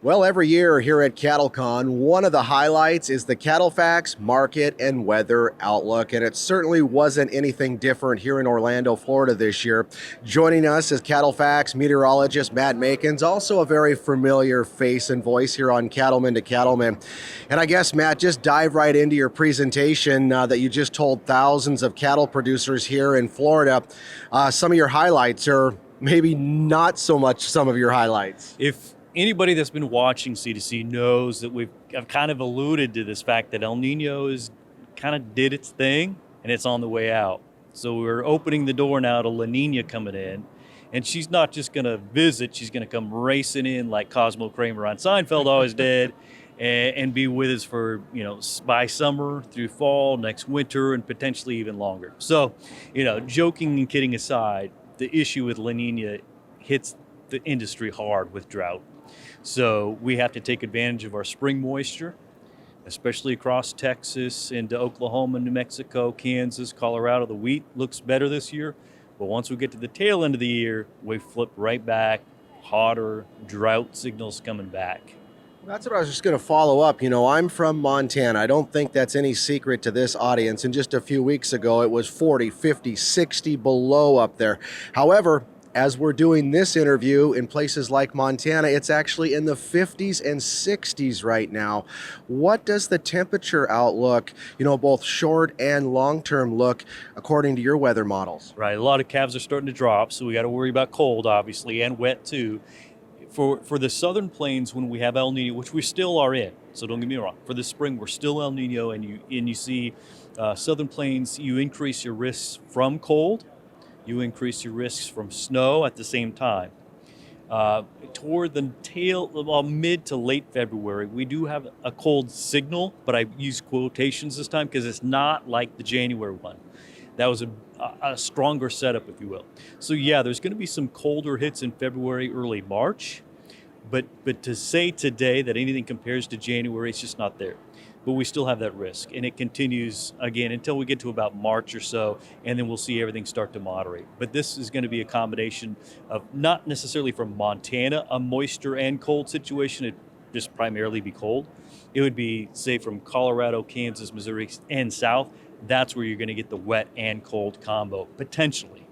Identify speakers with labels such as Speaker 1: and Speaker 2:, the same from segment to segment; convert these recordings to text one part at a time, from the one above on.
Speaker 1: Well, every year here at CattleCon, one of the highlights is the CattleFax Market and Weather Outlook, and it certainly wasn't anything different here in Orlando, Florida this year. Joining us is CattleFax meteorologist Matt Makens, also a very familiar face and voice here on Cattlemen to Cattlemen. And I guess, Matt, just dive right into your presentation that you just told thousands of cattle producers here in Florida. Some of your highlights, or maybe not so much some of your highlights.
Speaker 2: If anybody that's been watching C2C knows that I've kind of alluded to this fact that El Nino is kind of did its thing and it's on the way out. So we're opening the door now to La Nina coming in, and she's not just going to visit, she's going to come racing in like Cosmo Kramer on Seinfeld always did, and be with us for, by summer through fall, next winter, and potentially even longer. So, joking and kidding aside, the issue with La Nina hits the industry hard with drought. So we have to take advantage of our spring moisture, especially across Texas into Oklahoma, New Mexico, Kansas, Colorado. The wheat looks better this year, but once we get to the tail end of the year, we flip right back, hotter, drought signals coming back.
Speaker 1: That's what I was just going to follow up. I'm from Montana. I don't think that's any secret to this audience. And just a few weeks ago, it was 40, 50, 60 below up there. However, as we're doing this interview in places like Montana, it's actually in the 50s and 60s right now. What does the temperature outlook, both short and long-term look according to your weather models?
Speaker 2: Right, a lot of calves are starting to drop, so we got to worry about cold, obviously, and wet too. For the southern plains, when we have El Nino, which we still are in, so don't get me wrong, for the spring we're still El Nino, and you see southern plains, you increase your risks from cold, you increase your risks from snow at the same time. Toward the mid to late February, we do have a cold signal, but I use quotations this time because it's not like the January one. That was a stronger setup, if you will. So yeah, there's going to be some colder hits in February, early March, but to say today that anything compares to January, it's just not there. But we still have that risk, and it continues again until we get to about March or so, and then we'll see everything start to moderate. But this is going to be a combination of not necessarily from Montana, a moisture and cold situation. It'd just primarily be cold. It would be, say, from Colorado, Kansas, Missouri, and south. That's where you're going to get the wet and cold combo, potentially.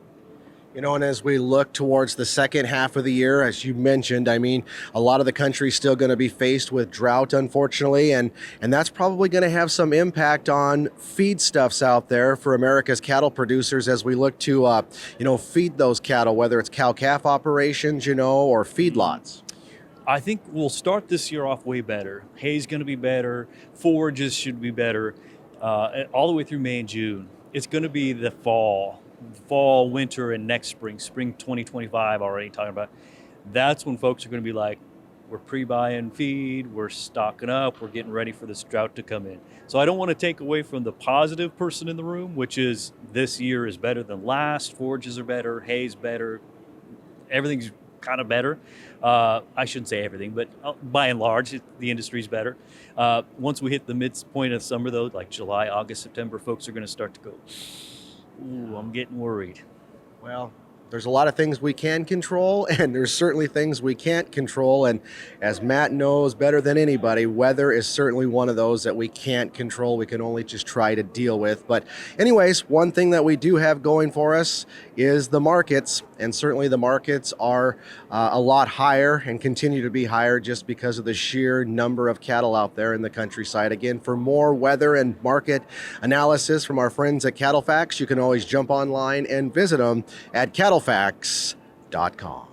Speaker 1: And as we look towards the second half of the year, as you mentioned, a lot of the country's still going to be faced with drought, unfortunately, and that's probably going to have some impact on feedstuffs out there for America's cattle producers as we look to, feed those cattle, whether it's cow-calf operations, or feedlots.
Speaker 2: I think we'll start this year off way better. Hay's going to be better. Forages should be better all the way through May and June. It's going to be the fall, winter, and next spring 2025 already talking about. That's when folks are going to be like, we're pre-buying feed, we're stocking up, we're getting ready for this drought to come in. So I don't want to take away from the positive person in the room, which is this year is better than last, forages are better, hay's better, everything's kind of better. I shouldn't say everything, but by and large, the industry's better. Once we hit the midpoint of summer, though, like July, August, September, folks are going to start to go, ooh, I'm getting worried.
Speaker 1: Well, there's a lot of things we can control, and there's certainly things we can't control. And as Matt knows better than anybody, weather is certainly one of those that we can't control. We can only just try to deal with. But anyways, one thing that we do have going for us is the markets. And certainly the markets are a lot higher and continue to be higher just because of the sheer number of cattle out there in the countryside. Again, for more weather and market analysis from our friends at CattleFax, you can always jump online and visit them at cattlefax.com.